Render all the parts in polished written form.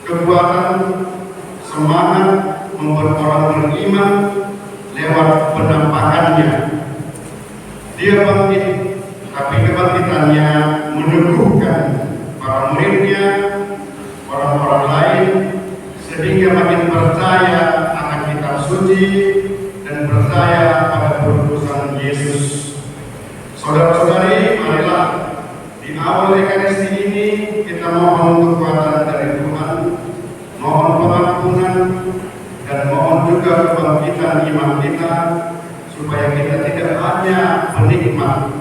kekuatan, semangat membuat orang beriman lewat penampakannya. Dia bangkit, tapi kebangkitannya meneguhkan para muridnya, orang-orang lain, sehingga makin percaya akan kitab suci dan percaya pada perutusan Yesus. Saudara-saudari, marilah di awal Ekaristi ini kita mohon kekuatan dari Tuhan, mohon pengampunan, dan mohon juga kebangkitan iman kita, supaya kita tidak hanya menikmat,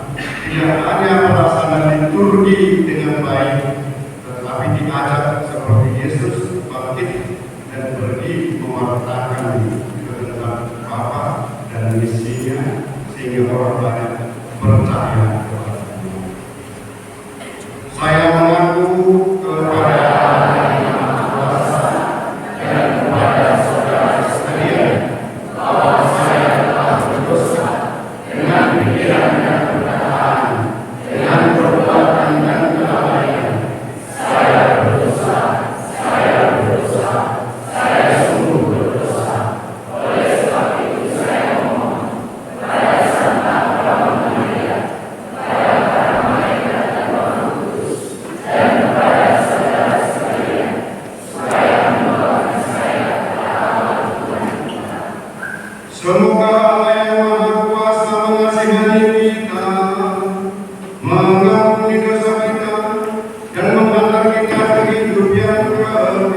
tidak hanya melaksanakan liturgi dengan baik, tetapi diajak seperti Yesus bangkit dan pergi mewartakan kebenaran Bapa dan misinya, sehingga orang banyak percaya kepada-Nya. Saya mengaku kepada semoga Allah yang Maha Kuasa mengasihani kita, mengampuni dosa kita, dan mengantar kita ke hidup yang kekal.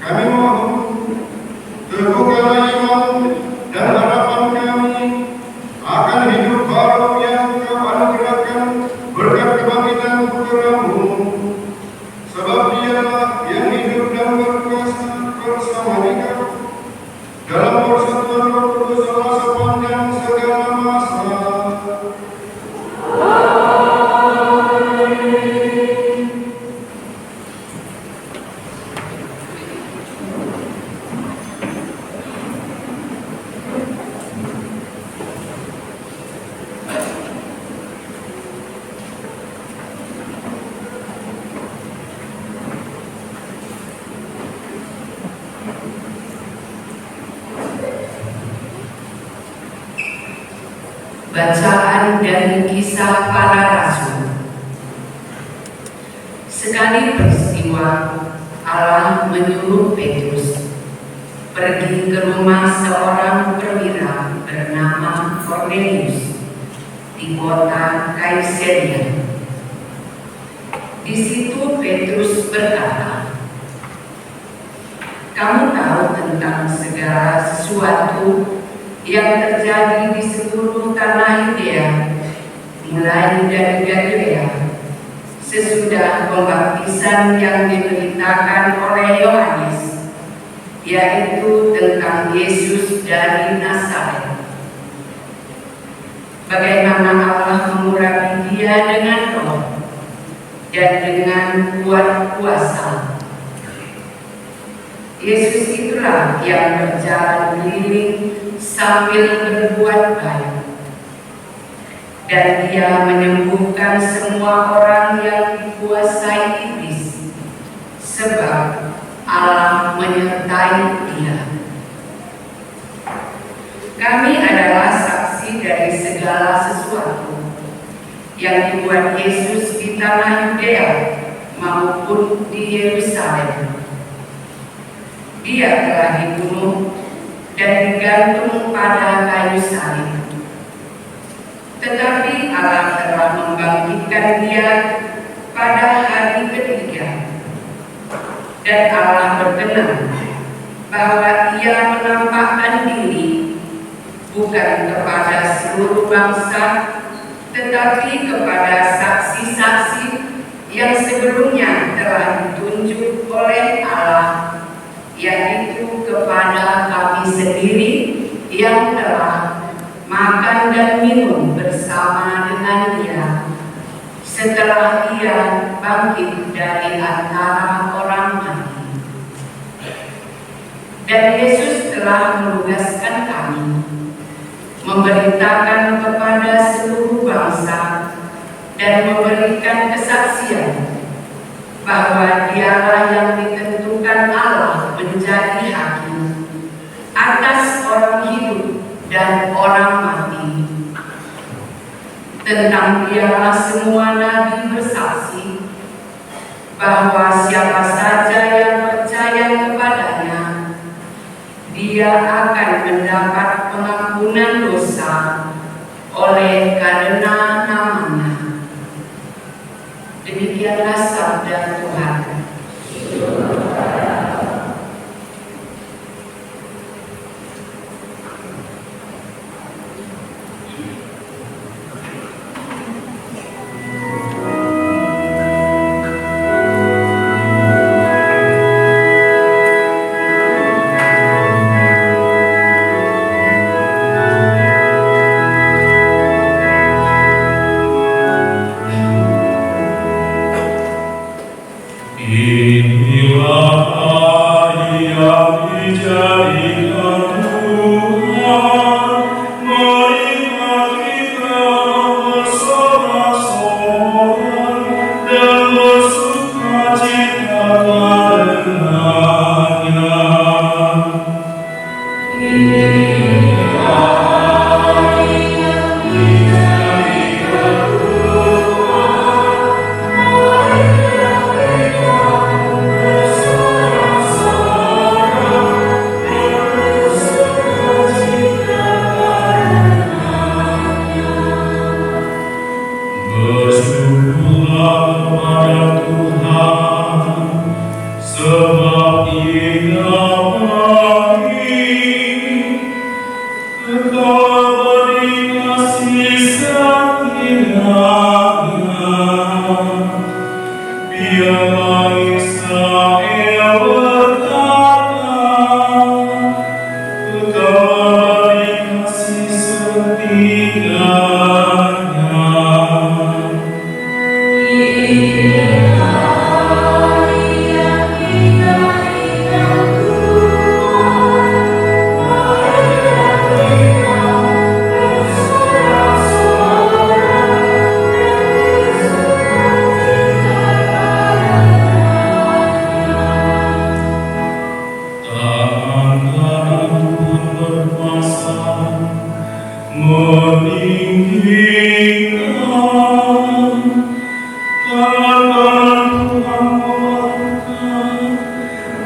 Kami mohon teguhkanlah iman dan harapan kami akan hidup baru yang Kau anugerahkan berkat kebangkitan Putra-Mu, sebab Dialah yang hidup dan berkuasa bersama Engkau dalam persatuan Roh Kudus Allah sepanjang segala masa. Bacaan dari Kisah Para Rasul. Sekali peristiwa, Allah menyuruh Petrus pergi ke rumah seorang perwira bernama Kornelius di kota Kaisaria. Di situ Petrus berkata, "Kamu tahu tentang segala sesuatu yang terjadi di seluruh tanah Yudea, mulai dari Galilea, sesudah pembaptisan yang diberitakan oleh Yohanes, yaitu tentang Yesus dari Nazaret. Bagaimana Allah mengurapi Dia dengan roh dan dengan kuat kuasa. Yesus itulah yang berjalan keliling sambil berbuat baik, dan Dia menyembuhkan semua orang yang dikuasai iblis, sebab Allah menyertai Dia. Kami adalah saksi dari segala sesuatu yang dibuat Yesus di tanah Yudea maupun di Yerusalem. Dia telah dibunuh dan digantung pada kayu salib. Tetapi Allah telah membangkitkan Dia pada hari ketiga. Dan Allah berkenan bahwa Ia menampakkan diri bukan kepada seluruh bangsa, tetapi kepada saksi-saksi yang sebelumnya telah ditunjuk oleh Allah, yaitu kepada kami sendiri yang telah makan dan minum bersama dengan Dia setelah Ia bangkit dari antara orang mati. Dan Yesus telah menugaskan kami memberitakan kepada seluruh bangsa dan memberikan kesaksian bahwa Dialah yang ditentukan Allah menjadi hakim atas orang hidup dan orang mati. Tentang Dialah semua nabi bersaksi bahwa siapa saja yang percaya kepadanya, dia akan mendapat pengampunan dosa oleh karena namanya. Demikianlah sabda Tuhan.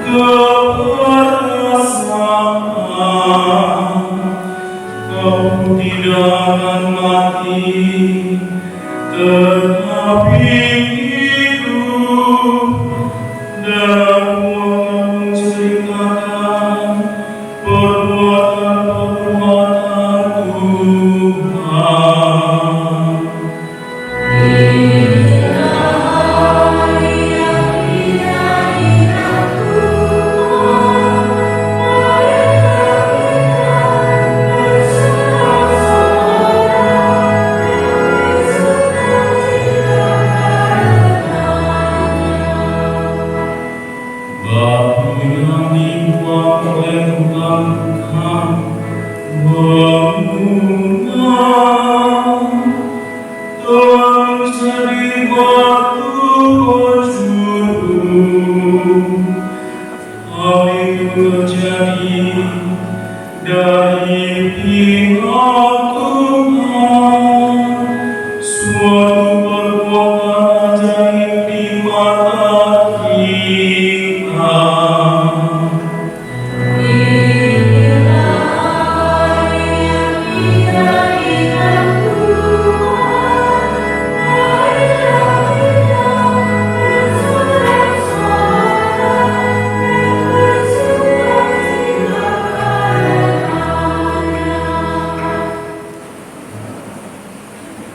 Kau tidak akan mati, tetapi hidup, dan Aku akan menceritakan perbuatan-perbuatan Tuhan. Batu yang dibuang oleh Tuhan bangunan telah menjadi batu penjuru. Hal itu terjadi dari pihak Tuhan, suatu perbuatan ajaib di mata kita.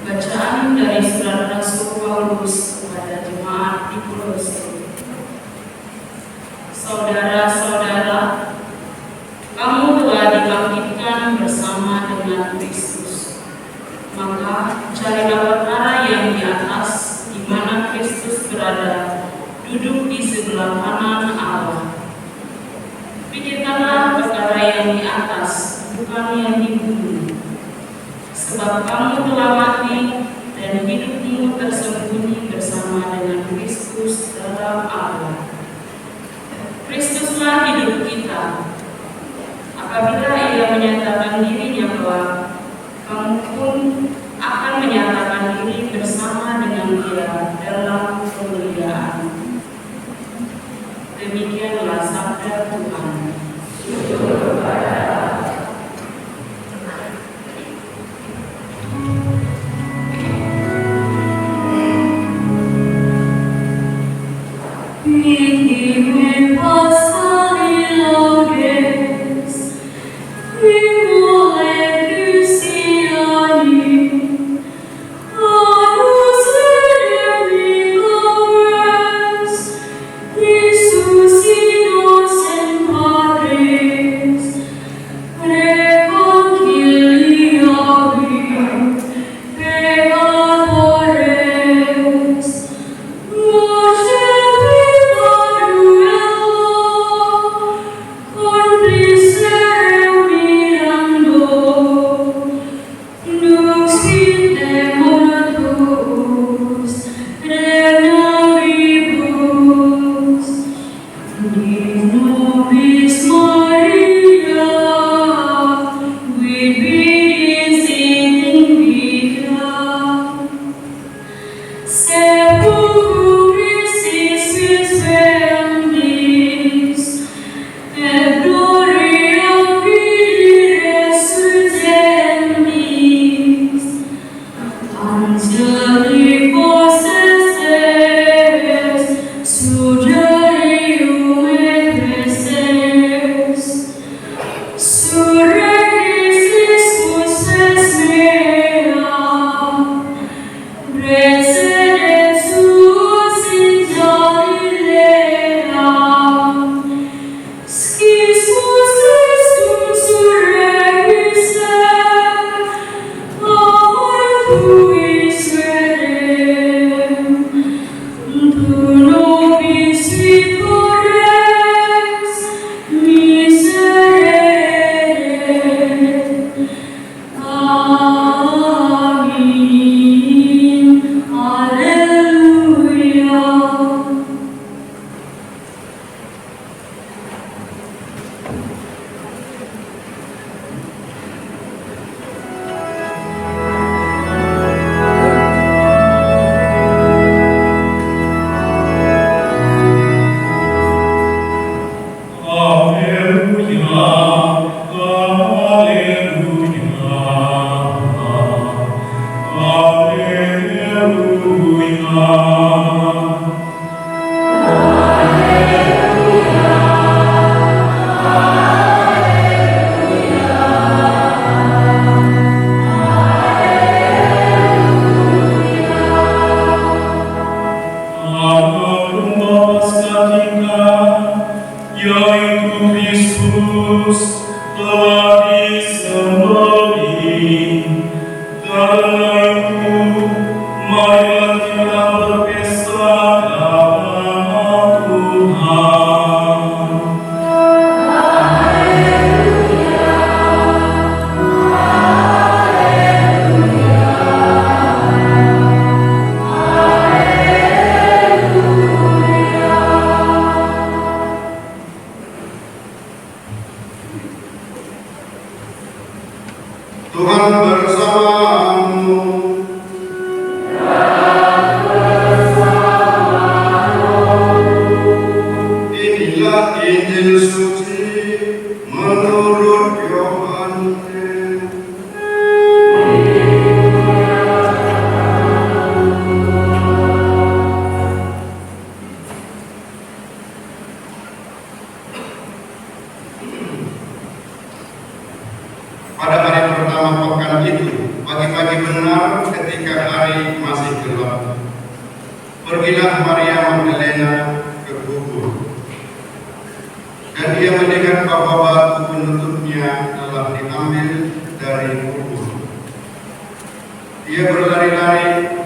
Bacaan dari surat Rasul Paulus kepada jemaat di Kolose. Saudara-saudara, kamu telah dibangkitkan bersama dengan Kristus. Maka carilah perkara yang di atas, di mana Kristus berada, duduk di sebelah kanan Allah. Pikirkanlah perkara yang di atas, bukan yang di bumi. Sebab kamu telah mati dan hidupmu tersembunyi bersama dengan Kristus dalam Allah. Kristuslah hidup kita. Apabila Ia menyatakan dirinya kelak, kamu pun akan menyatakan diri bersama dengan Dia dalam kemuliaan. Demikianlah sabda Tuhan. Syukur kepada Allah. Sudari ume preses yaitu Kristus, telah disembelih. Karena itu, marilah kita berpesta dalam Tuhan. Tuhan bersamamu. Inilah Injil suci menurut Yohanes. Pada hari pertama pekan itu, pagi-pagi benar ketika hari masih gelap, pergilah Maria Magdalena ke kubur. Dan dia melihat bahwa batu penutupnya telah diambil dari kubur. Dia berlari-lari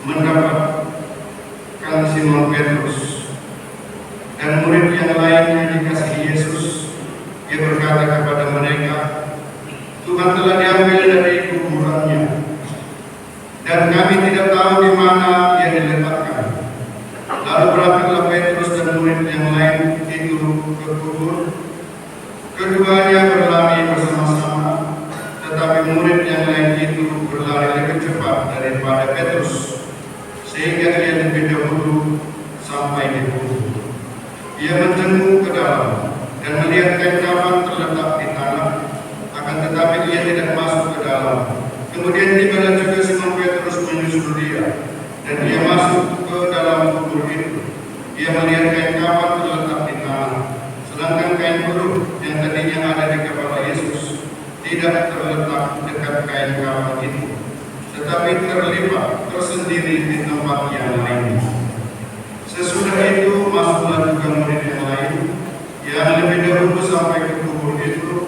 mendapatkan Simon Petrus dan murid yang lainnya dikasihi Yesus. Dia berkata kepada mereka, Tuhan telah diambil dari kuburannya, dan kami tidak tahu di mana dia diletakkan. Lalu berangkatlah Petrus dan murid yang lain itu ke kubur. Keduanya berlari bersama-sama, tetapi murid yang lain itu berlari lebih cepat daripada Petrus, sehingga dia lebih dahulu sampai di kubur. Ia menjenguk ke dalam dan melihat kain kafan terletak di tanah, akan tetapi ia tidak masuk ke dalam. Kemudian tibalah juga Simon Petrus menyusul dia, dan dia masuk ke dalam kubur itu. Ia melihat kain kafan terletak di tanah, sedangkan kain perut yang tadinya ada di kepala Yesus tidak terletak dekat kain kafan itu, tetapi terlipat tersendiri di tempat yang lain. Sesudah itu masuklah juga murid yang lain yang lebih dahulu sampai ke kubur itu.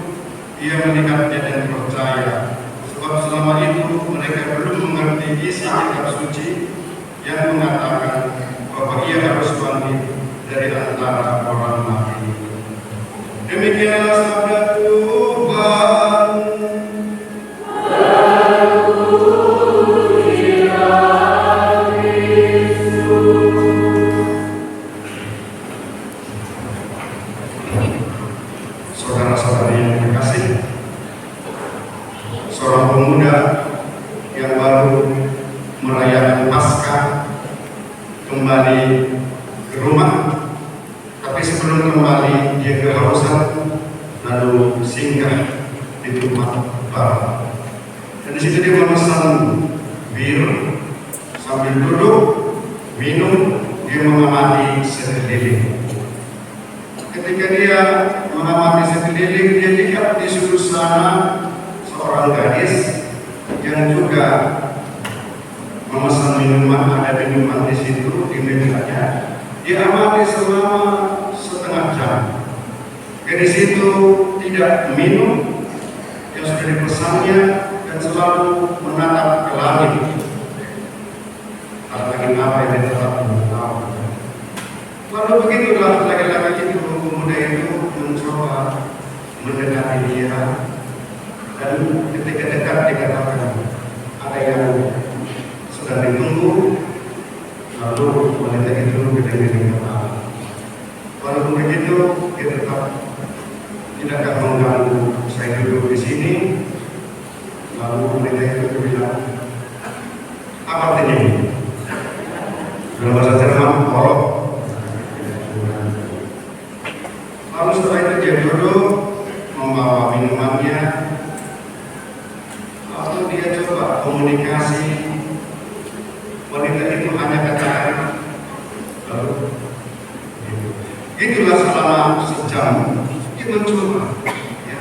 Ia melihatnya dan percaya, sebab selama itu mereka belum mengerti isi kitab suci yang mengatakan bahwa ia harus bangkit dari antara orang mati. Demikianlah sabda Tuhan. Saudara-saudari yang terkasih, seorang pemuda yang baru merayakan Paskah kembali ke rumah, tapi sebelum kembali dia kehausan, lalu singgah di tempat bar. Dan di situ dia memesan bir, sambil duduk minum, dia mengamati sekeliling. Ketika dia mengamati sekeliling, dia lihat di sudut sana seorang gadis yang juga memesan minuman, ada minuman di situ di mejanya. Dia amati selama setengah jam. Gadis itu tidak minum yang sudah dipesannya dan selalu menatap ke langit. Lagi apa yang dia tetap tahu. Lalu begitulah laki-laki itu, pemuda itu mencoba mendekati dia, dan ketika dekat dikatakan ada yang sedang ditunggu. Lalu wanita itu gedeng-gedeng kepala. Walaupun begitu, dia tetap tidak akan mengganggu. Saya duduk di sini. Lalu wanita itu bilang, apa artinya ini? Dalam bahasa Jerman, kolok. Lalu setelah itu dia duduk, membawa minumannya. Lalu dia coba komunikasi. Wanita itu hanya katakan, lalu itulah selama sejam dia mencoba. Ya.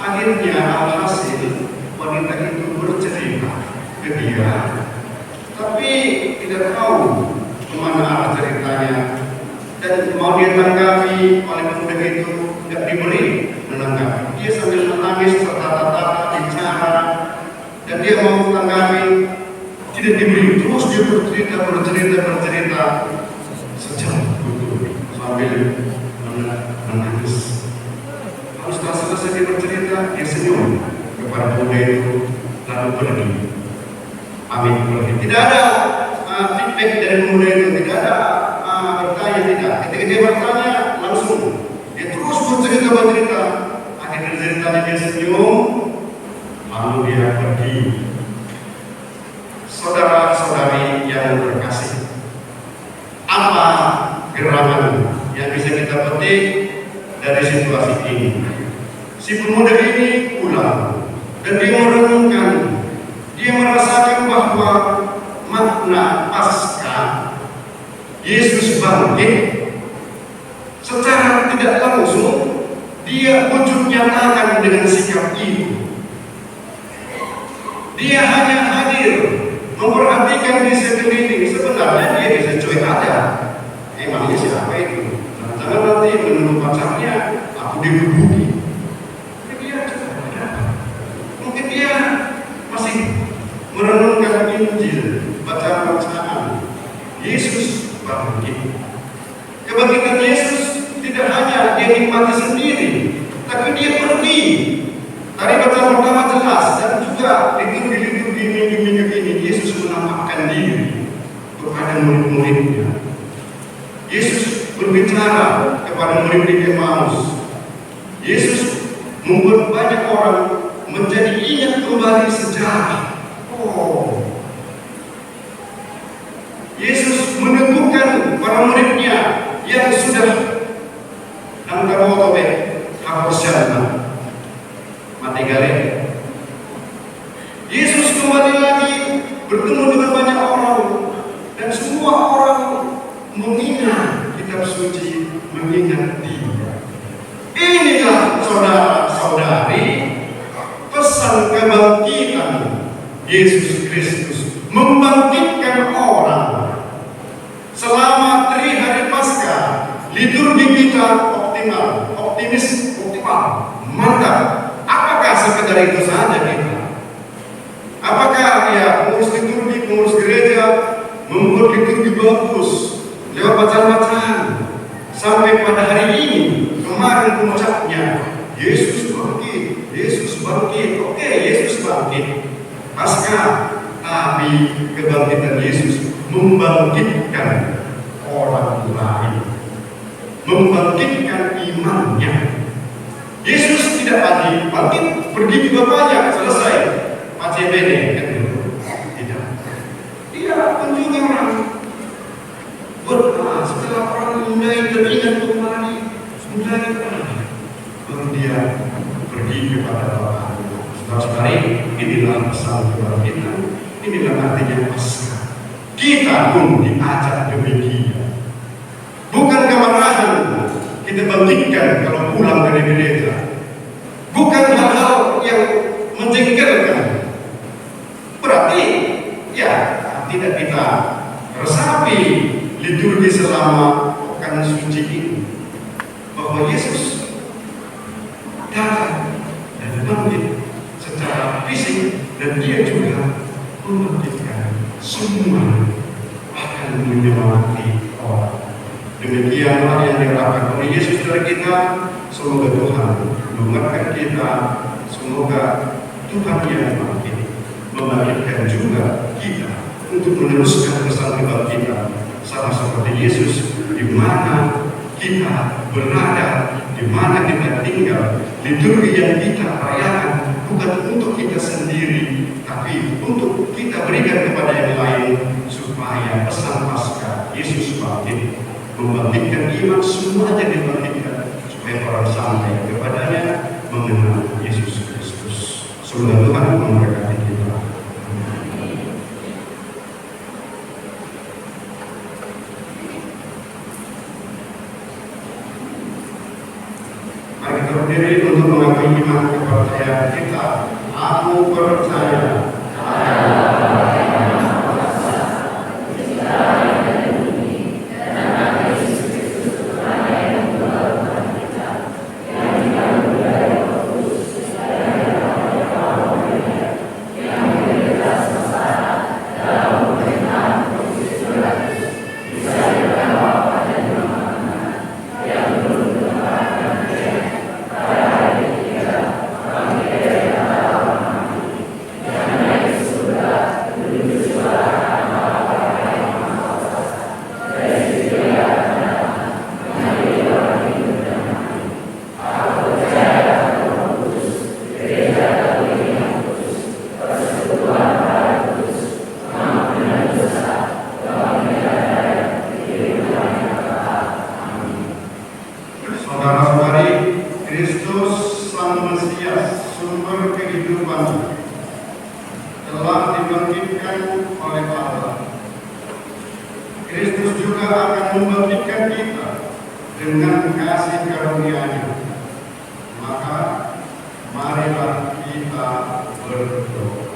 Akhirnya alhasil wanita itu bercerita ke dia, tapi tidak tahu kemana arah ceritanya. dan mau dia tanggapi oleh pemuda itu tidak diberi menanggapi. Dia sambil menangis tertata-tata bicara dan dia mau tanggapi tidak diberi. Terus dia bercerita sejam duduk sambil menangis. Lalu setelah selesai dia bercerita, dia senyum kepada pemuda itu lalu pergi. Amin, pergi. Tidak ada feedback dari pemuda itu, tidak ada bertanya, tidak. Ketika dia bertanya, langsung dia terus bercerita. Akhirnya ceritanya dia senyum, lalu dia pergi. Saudara-saudari yang terkasih, apa gerangan yang bisa kita petik dari situasi ini? Si pemuda ini pulang dan dia merenungkan, dia merasakan bahwa makna pasca Yesus bangkit secara tidak langsung dia wujud nyatakan dengan sikap itu. Dia hanya hadir memperhatikan di sekeliling. Sebenarnya dia bisa cuek aja. Emangnya siapa itu? Jangan nanti menurut pacarnya aku digebuki. Mungkin dia masih merenungkan Injil, bacaan Yesus bangkit. Kebangkitan Yesus tidak hanya dia nikmati sendiri, tapi dia pergi. Tadi bacaan pertama jelas, dan juga liturgi minggu-minggu ini Yesus menampakkan diri kepada murid-muridnya. Yesus berbicara kepada murid di Emmaus. Yesus membuat banyak orang menjadi ingat kembali sejarah. Yesus meneguhkan para muridnya yang sudah nangkarotobe hakosyana mati garing. Yesus kembali lagi bertemu dengan banyak orang dan semua orang mengingat kitab suci, mengingat dia. Inilah saudara-saudari pesan kebangkitan Yesus Kristus, membangkitkan orang. Selama 3 hari Paskah, liturgi kita optimal, mantap. Apakah sekedar itu saja kita? Apakah pengurus liturgi, pengurus gereja membuat liturgi bagus lewat bacaan-bacaan sampai pada hari ini, kemarin puncaknya Yesus bangkit, oke, Yesus bangkit Paskah, tapi kebangkitan Yesus membangkitkan orang lain, membangkitkan imannya. Yesus tidak lagi bangkit, pergi ke Bapaknya, selesai, pacebene, kan gitu. Tidak. Dia kunjungi orang. Setelah orang mulai teringat kembali, baru dia pergi kepada Bapaknya. Saudara-saudari, inilah pesan kebangkitan, inilah artinya Paskah. Kita pun diajak demikian. Bukan kemarahan kita bangkitkan kalau pulang dari gereja. Bukan hal-hal yang menjengkelkan. Berarti tidak kita resapi liturgi selama pekan suci ini, bahwa Yesus datang dan bangkit secara fisik, dan dia juga membangkitkan semua, bahkan menyemangati orang. Demikianlah yang diharapkan oleh Yesus dari kita. Semoga Tuhan menguatkan kita, semoga Tuhan yang bangkit membangkitkan juga kita untuk meneruskan pesan kebangkitan, sama seperti Yesus, di mana kita berada, di mana kita tinggal. Liturgi yang kita rayakan bukan untuk kita sendiri, tapi untuk kita berikan kepada yang lain, supaya pesan Paskah Yesus bangkit, membangkitkan iman, semuanya dibangkitkan, supaya orang sampai kepadanya mengenal Yesus Kristus. Semoga Tuhan memberkati kita. Mari kita berdiri untuk mengakui iman kepercayaan kita. Aku percaya dengan kasih karunia-Nya. Maka marilah kita berdoa.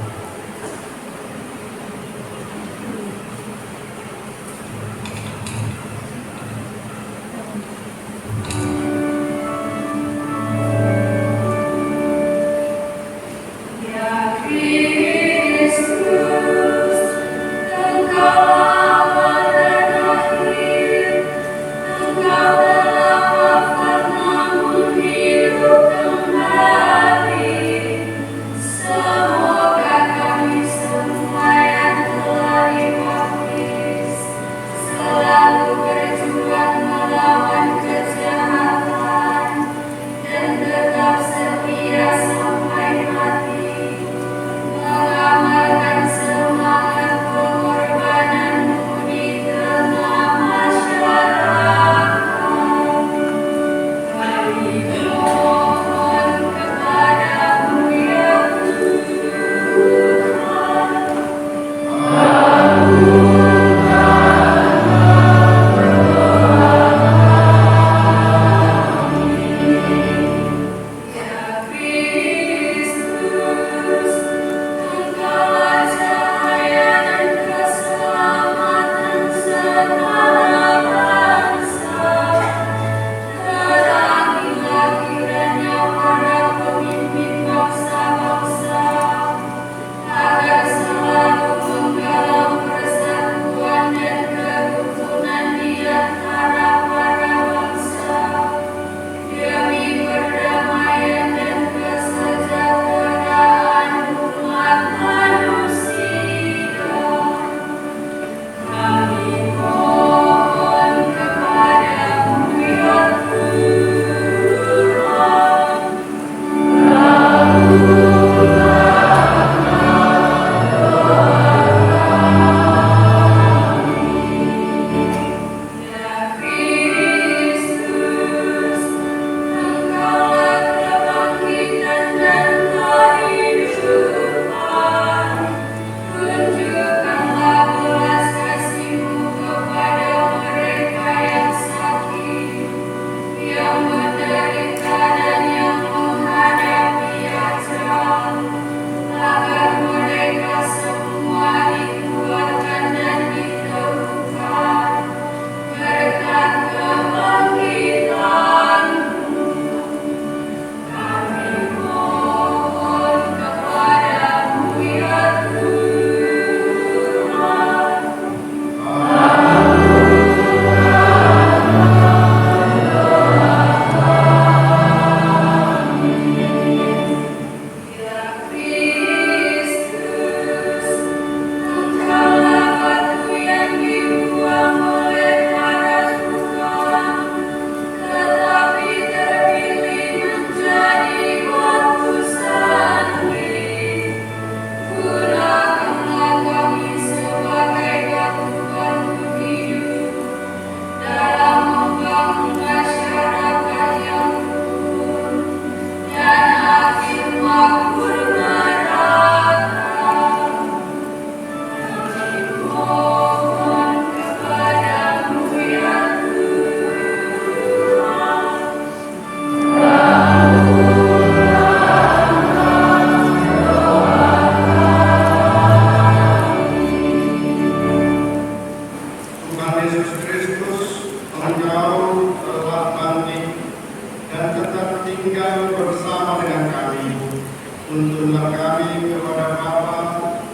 Tuntunlah kami kepada Bapa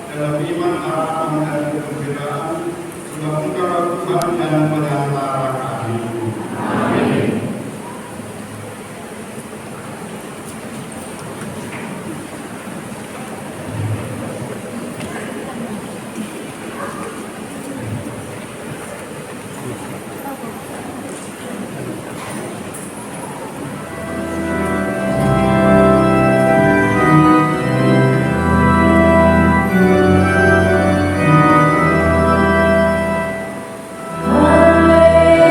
dalam iman, harapan, dan kegembiraan, sebab Engkau Tuhan dan Pengantara kami. Amin. Alleluia.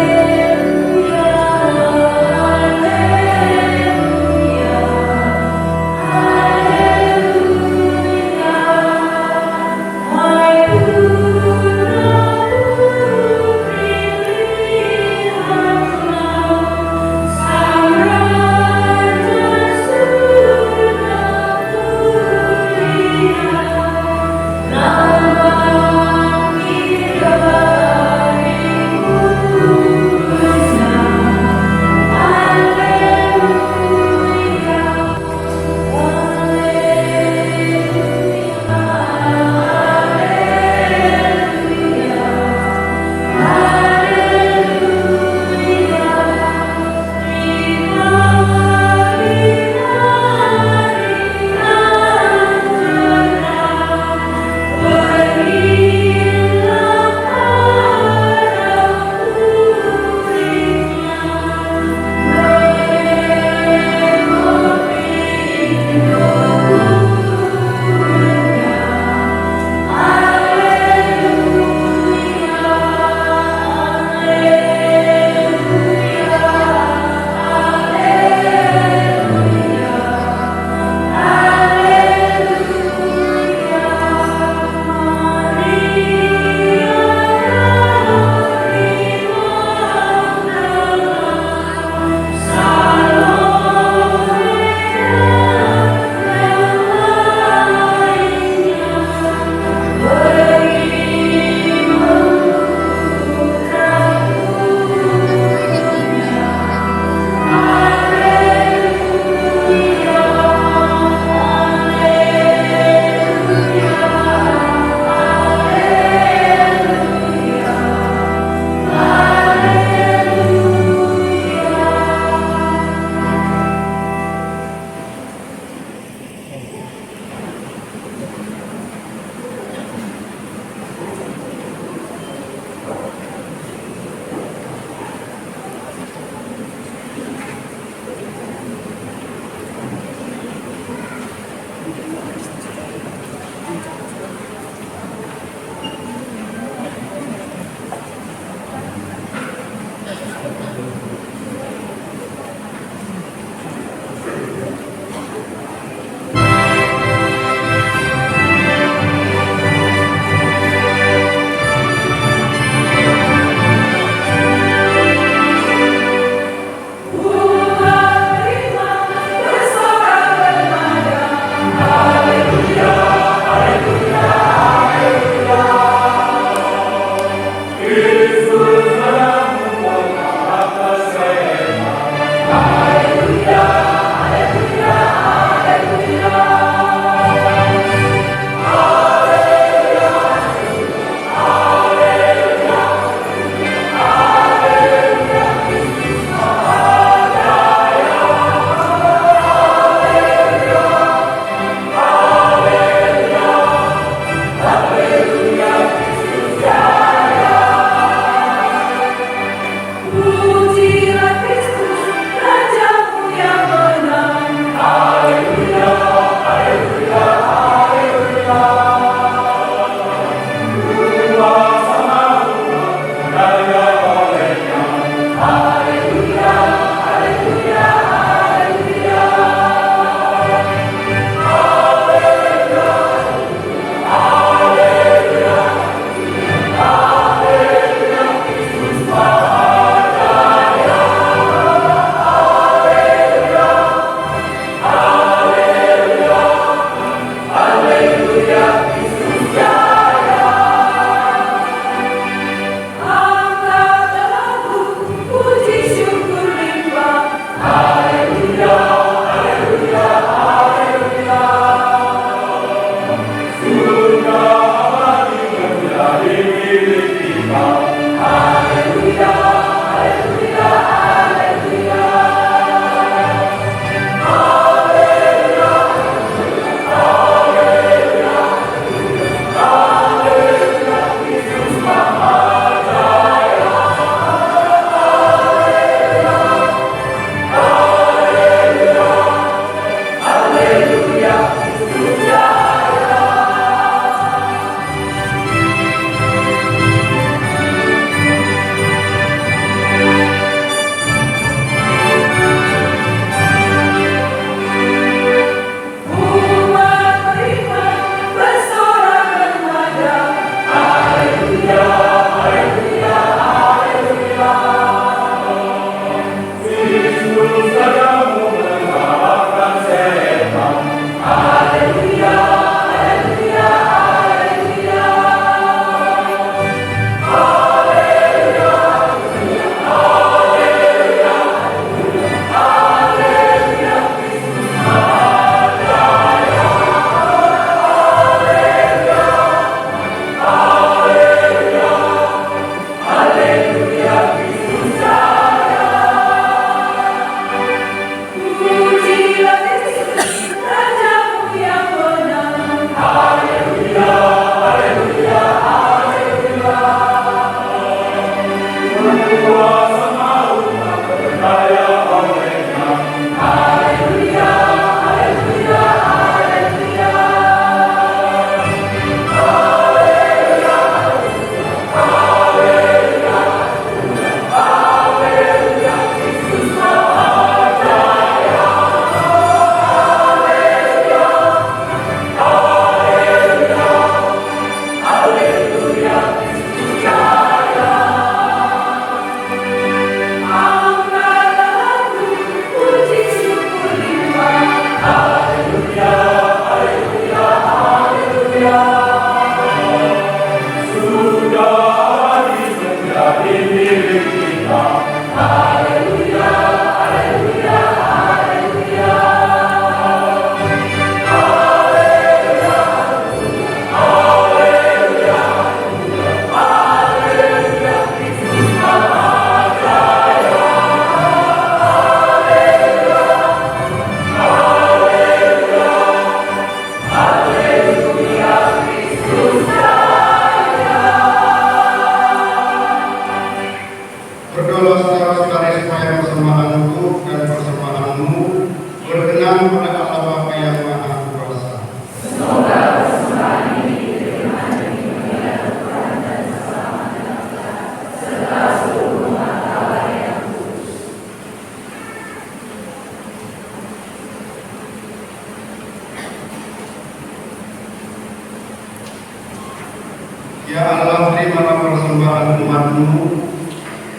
Ya Allah, terimalah persembahan umat-Mu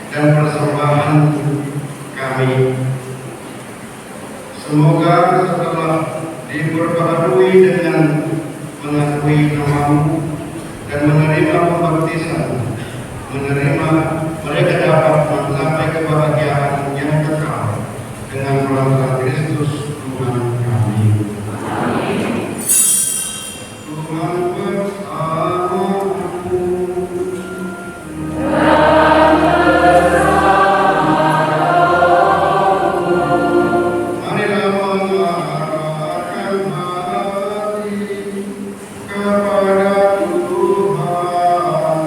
dan persembahan kami. Semoga setelah diperbarui dengan mengakui nama-Mu dan menerima pembaptisan, mereka dapat mencapai kebahagiaan yang kekal dengan melalui Kristus Tuhan kami. Amin. Tuhan bersamamu. Marilah mengarahkan hati kepada Tuhan.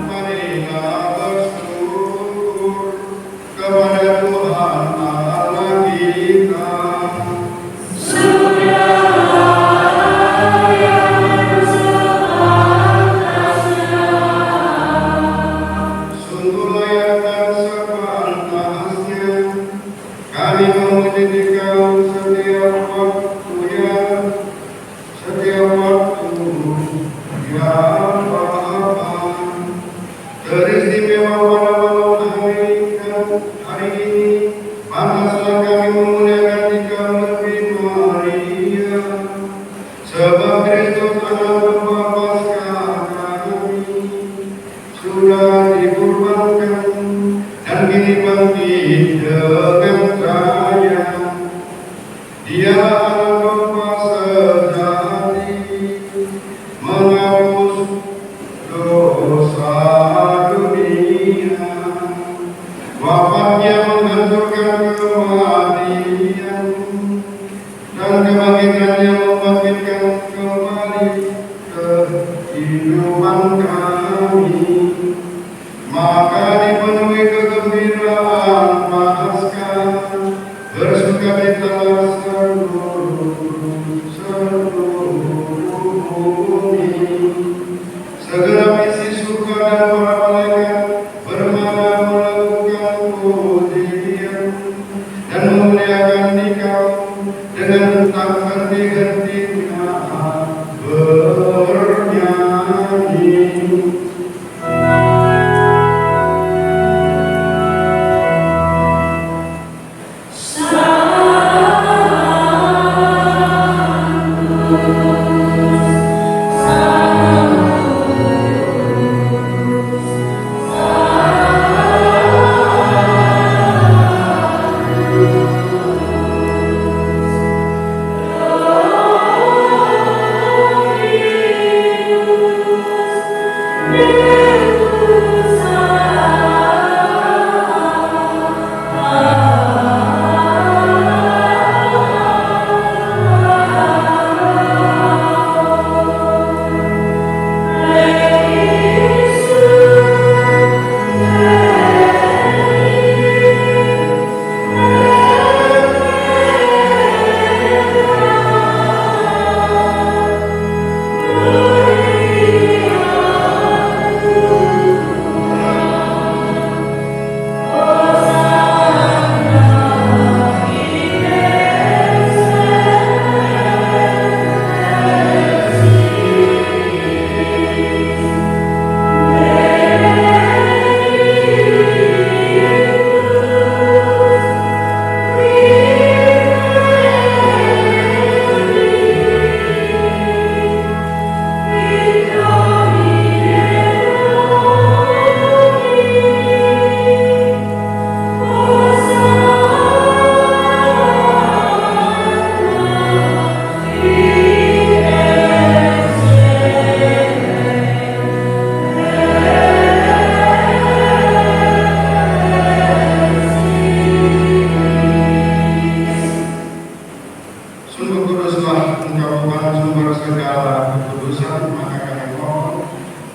Marilah bersyukur kepada Tuhan Allah kita. Sungguh layak dan sepantasnya kami memuji Dikau setiap waktunya, setiap waktu ya Bapa. Teristimewa pada malam hari ini, pantaslah kami memuliakan Dikau lebih Maria, sebab Kristus anak Bapa Paskah kami sudah dikurbankan dan kini bangkit dengan kaya. Dia anak Bapa sejati, menghapus dosa dunia. Wafatnya menghancurkan kematian dan kebangkitannya membangkitkan kembali kehidupan kami. Maka dipenuhi kegembiraan Paskah, bersukacitalah seluruh bumi. Segenap isi surga dan para malaikat bermana melakukan pujian dan memuliakan Dikau dengan tak henti-hentinya bernyanyi.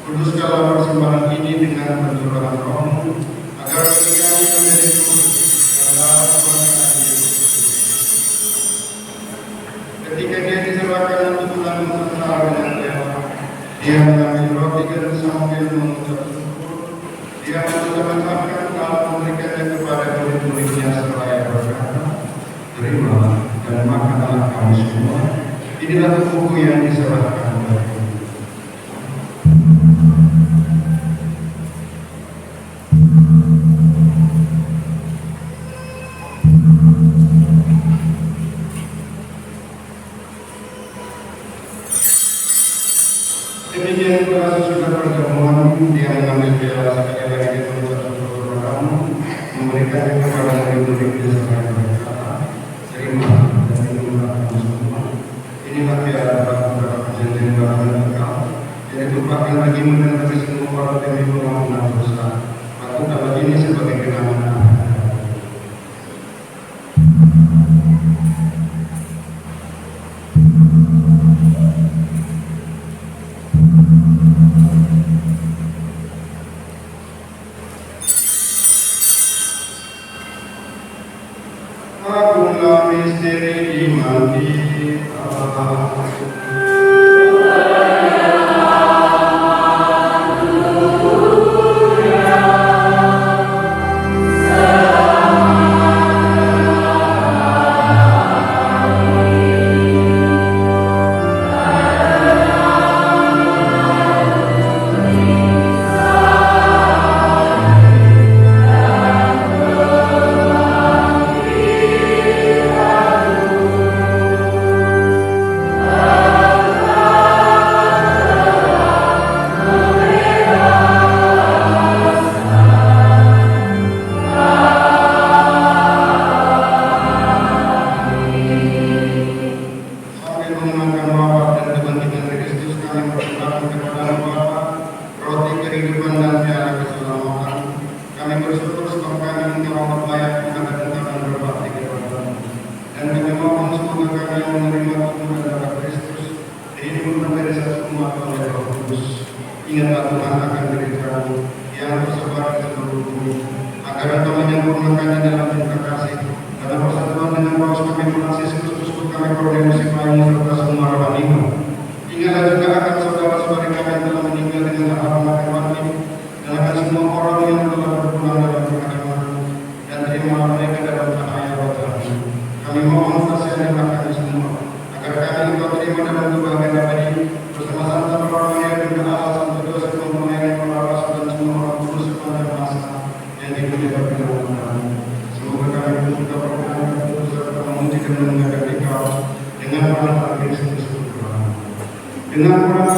Kuduskanlah persembahan ini dengan pencurahan Roh-Mu, agar ketika kami menjadi kudus dalam perbuatan Yesus. Ketika Dia diserahkan untuk Tuhan bersama dengan Dewa, Dia mengambil roti dan sambil mengucap syukur, Dia mengucapkan lalu memberikannya kepada murid-muridnya seraya berkata, terima dan makanlah kamu semua. Inilah tubuhku yang diserahkan bagimu. Demikian pula sesudah pertemuan dia mengambil piala sekali lagi di tempat untuk kamu, memberikannya kepada murid-murid serta berkata, terima dan minumlah kamu semua. Inilah piala beberapa perjanjian baru dan kekal yang ditumpahkan bagimu dan bagi semua orang demi pengampunan dosa. Lakukanlah ini sebagai kenangan. Agunglah misteri iman kita. Ingatlah Tuhan akan diri kamu yang tersebar di seluruh bumi, agar engkau menyempurnakannya dalam cinta kasih, dalam persatuan dengan Paus kami Francis Kristus kami Cornelius Ibrahim serta semua rohanimu. Ingatlah juga akan saudara-saudari kami yang telah meninggal dengan alamat kematian, dan akan semua orang yang telah berpulang dalam keimanan, dan terimalah mereka dalam cahaya wajah-Mu. Kami mohon kasihanlah kami semua, agar kami engkau terima dalam kebahagiaan abadi bersama Santa Maria dengan Allah Santo Joseph mempunyai pengawas dan semua orang kudus sepanjang masa yang dimuliakan Tuhan. Semoga kami pun juga berkenan kudus serta memuji dan menjaga Engkau dengan peran Kristus Tuhan. Dengan peran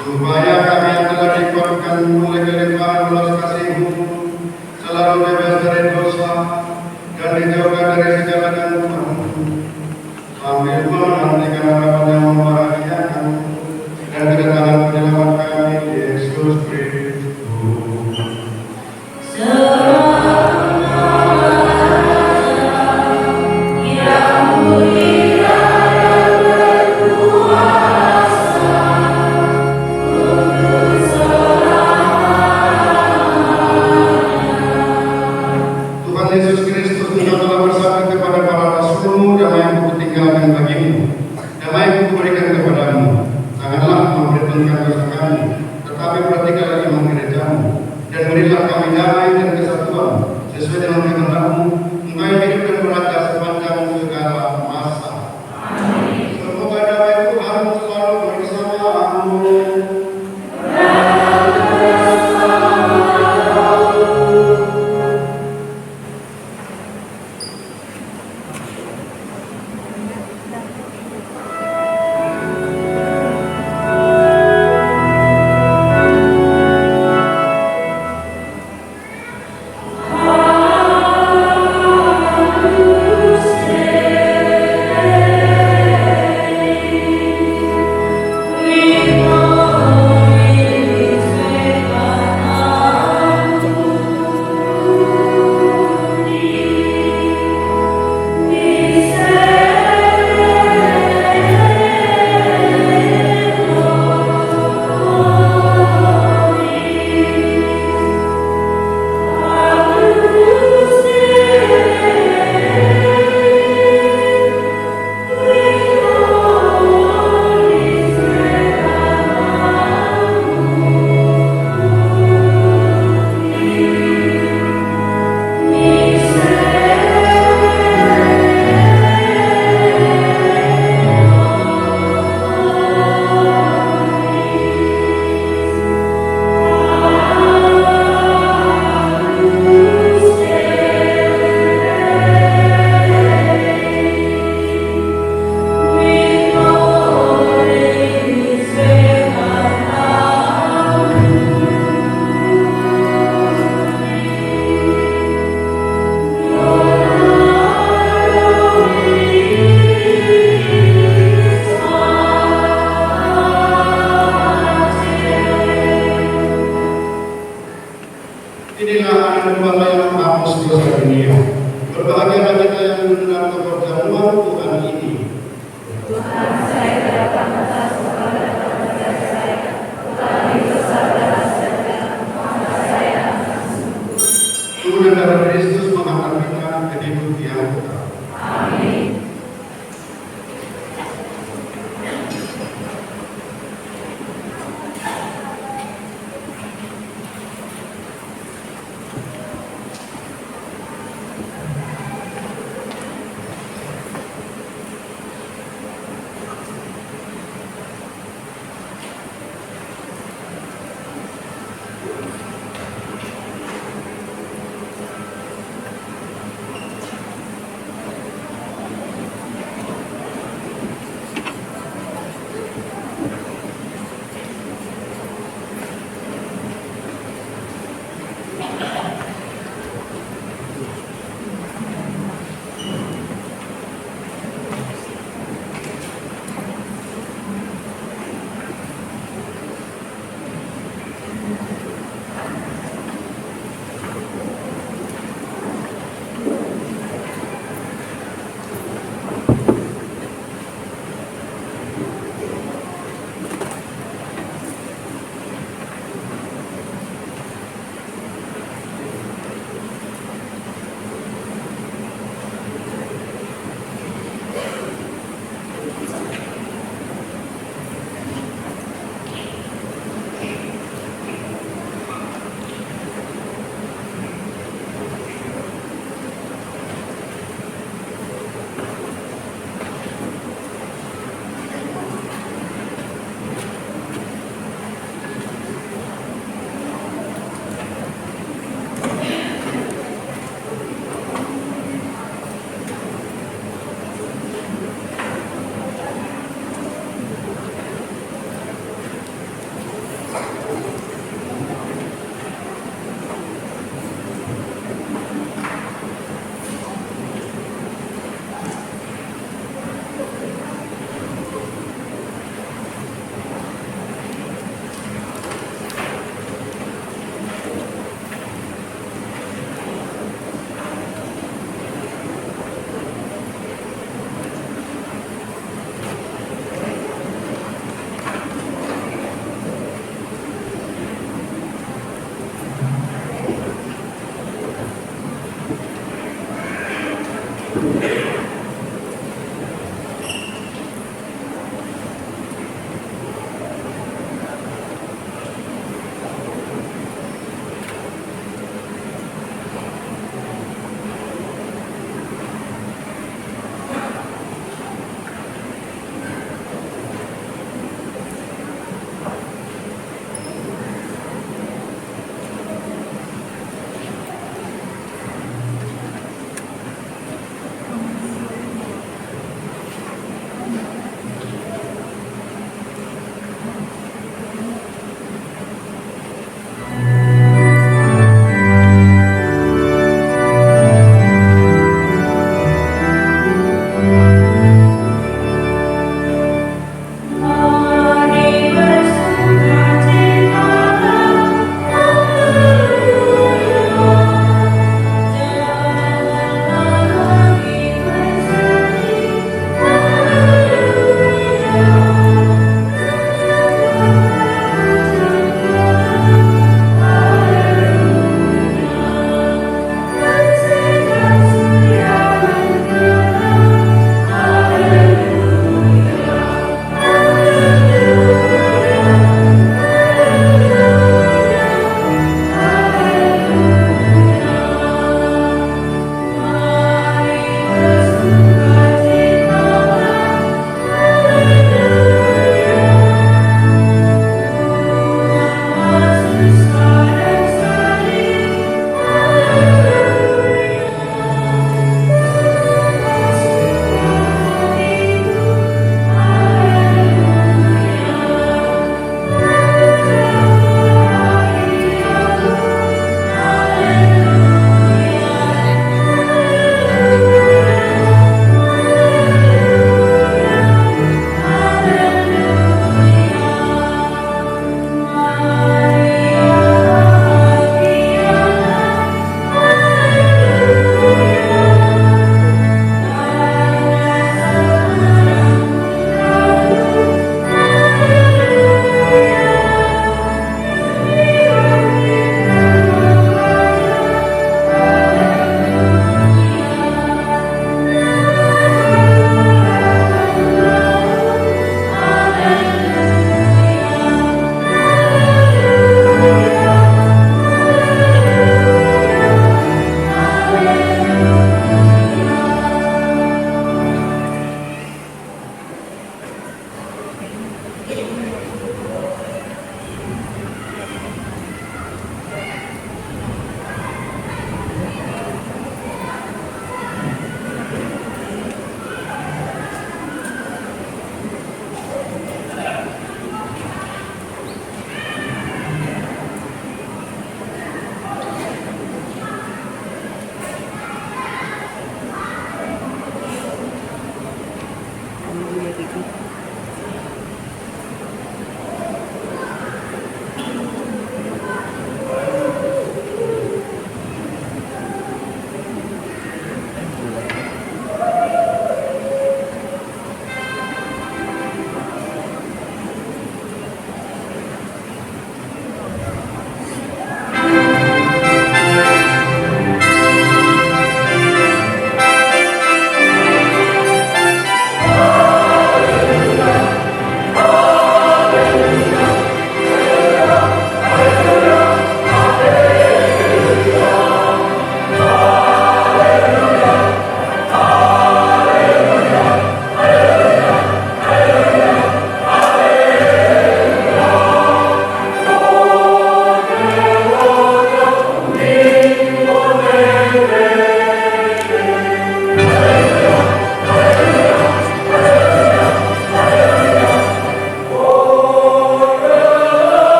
supaya kami yang telah dikorbankan oleh kelimpahan belas kasih-Mu selalu bebas dari dosa dan dijauhkan dari segala gangguan, sambil menantikan harapan yang membahagiakan dan kedatangan penyelamat kami, Yesus Kristus. Yesus Kristus juga telah bersabda kepada para rasul-Mu, damai yang Ku tinggalkan bagimu, damai yang Ku berikan kepadamu. Janganlah memperhitungkan dosa kami, tetapi perhatikanlah iman gerejamu, dan berilah kami damai dan kesatuan sesuai dengan kehendak-Mu. Engkau yang hidup dan beraja sepanjang segala masa. Amin. Semoga damai Tuhan selalu bersamamu.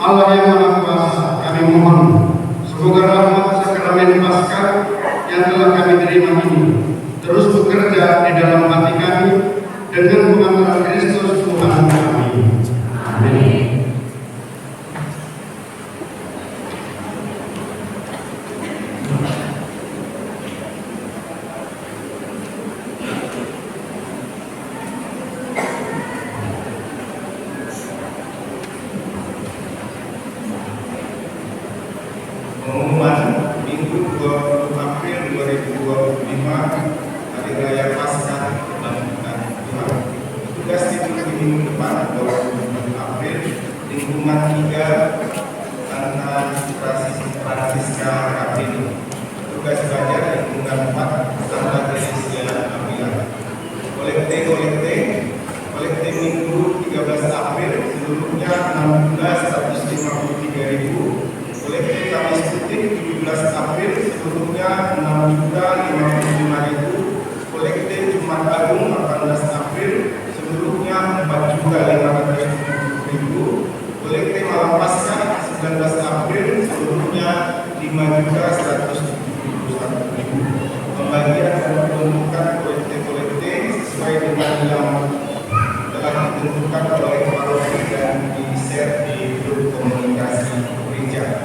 Allah yang Maha Kuasa, kami mohon semoga rahmat sakramen Paskah yang telah kami terima ini terus bekerja di dalam hati kami dengan pengantaran Kristus Tuhan kami. Amin. Pengumuman Minggu 20 April 2025 Hari Raya Paskah Kebangkitan Tuhan. Tugas di minggu depan 20 April lingkungan 3 Tanah Francisca Kapil. Tugas belajar lingkungan 4 Santa Teresia Avila. Kolekte Minggu 13 April seluruhnya 16.153.000. Kolektif Kamis Putih 17 April seluruhnya 6.055.000. Kolektif Jumat Agung 18 April seluruhnya 4.570.000. Kolektif Malam Paskah 19 April seluruhnya 5.171.000. Pembagian dan pembentukan kolektif sesuai dengan yang telah ditentukan oleh paroki dan di-share di grup komunikasi gereja.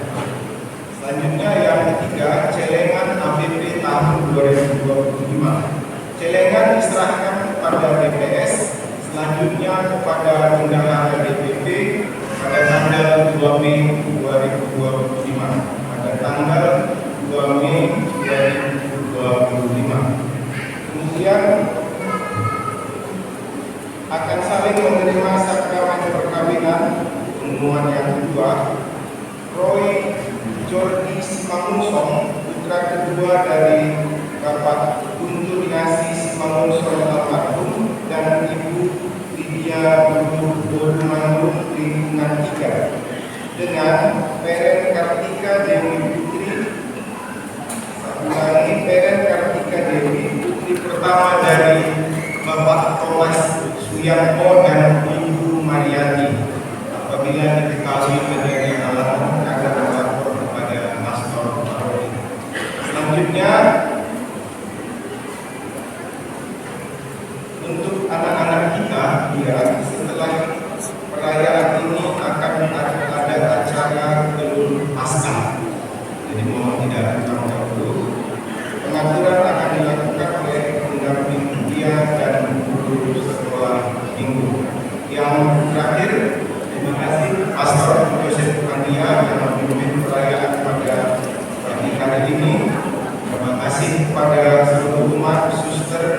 Selanjutnya yang ketiga, celengan APP tahun 2025. Celengan diserahkan kepada DPS, selanjutnya kepada undangan DPP pada tanggal 2 Mei 2025. Pada tanggal 2 Mei 2025. Kemudian akan saling menerima sakramen perkawinan. Pengumuman yang kedua, Roy Jordi Simangunsong, putra kedua dari Bapak Guntur Yasi Simangunsong almarhum dan Ibu Lydia Bodumanur lingkungan 3, dengan Peren Kartika Dewi Putri. Ulangi, Peren Kartika Dewi Putri pertama dari Bapak Thomas Suyanto dan Ibu Mariati. Apabila diketahui menjadi alamat akan melapor kepada pastor paroki. Selanjutnya, untuk anak-anak kita, setelah perayaan ini akan ada acara Gelur Paskah. Jadi mohon tidak dulu. Pengaturan akan dilakukan oleh pendamping dia dan guru sekolah minggu. Yang terakhir, terima kasih Pastor Yosef Ania yang memimpin perayaan pada pagi hari ini. Terima kasih kepada seluruh umat, suster,